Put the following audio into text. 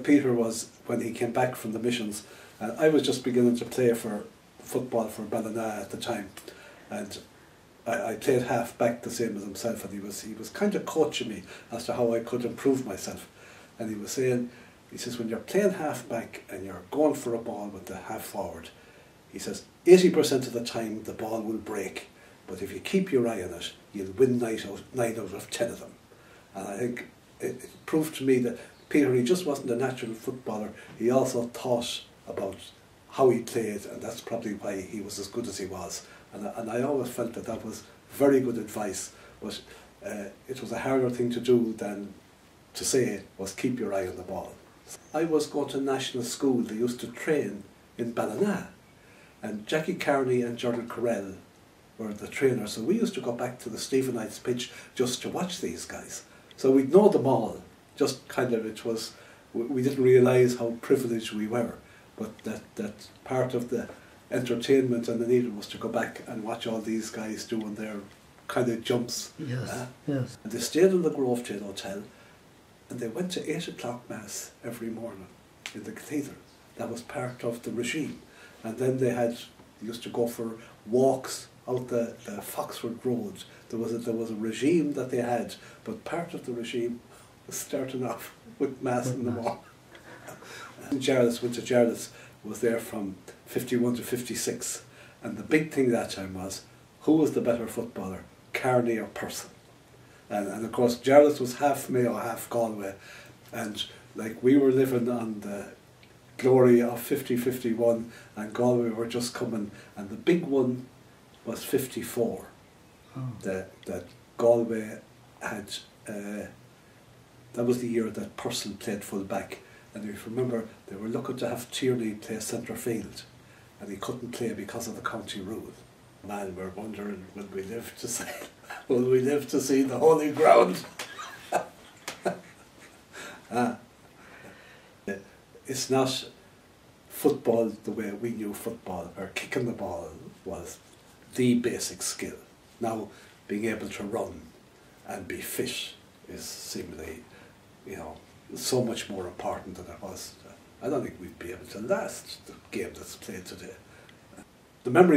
Peter was when he came back from the missions, and I was just beginning to play for football for Ballina at the time, and I played half back the same as himself, and he was kind of coaching me as to how I could improve myself. And he was saying, he says, when you're playing half back and you're going for a ball with the half forward, he says 80% of the time the ball will break, but if you keep your eye on it, you'll win 9 out of 10 of them. And I think it proved to me that Peter, he just wasn't a natural footballer. He also thought about how he played, and that's probably why he was as good as he was. And I always felt that that was very good advice, but it was a harder thing to do than to say, was keep your eye on the ball. I was going to national school. They used to train in Ballina, and Jackie Carney and Gerald Correll were the trainers, so we used to go back to the Stephenites pitch just to watch these guys. So we'd know them all, just kind of, it was, we didn't realise how privileged we were, but that part of the entertainment and the need was to go back and watch all these guys doing their kind of jumps. Yes, yes. And they stayed in the Grovetail Hotel, and they went to 8 o'clock mass every morning in the cathedral. That was part of the regime. And then they used to go for walks out the Foxford Road. There was a regime that they had, but part of the regime was starting off with mass in the morning. And Jarlath, went to Jarlath, was there from 51 to 56, and the big thing that time was, who was the better footballer, Carney or Purcell? And of course Jarlath was half Mayo, half Galway, and like we were living on the glory of 50-51, and Galway were just coming, and the big one was 54. Oh. That Galway had, that was the year that Purcell played full back. And if you remember, they were looking to have Tierney play centre field, and he couldn't play because of the county rule. Man, we're wondering, will we live to see the holy ground? It's not football the way we knew football, or kicking the ball was the basic skill. Now, being able to run and be fit is seemingly, so much more important than it was. I don't think we'd be able to last the game that's played today. The memory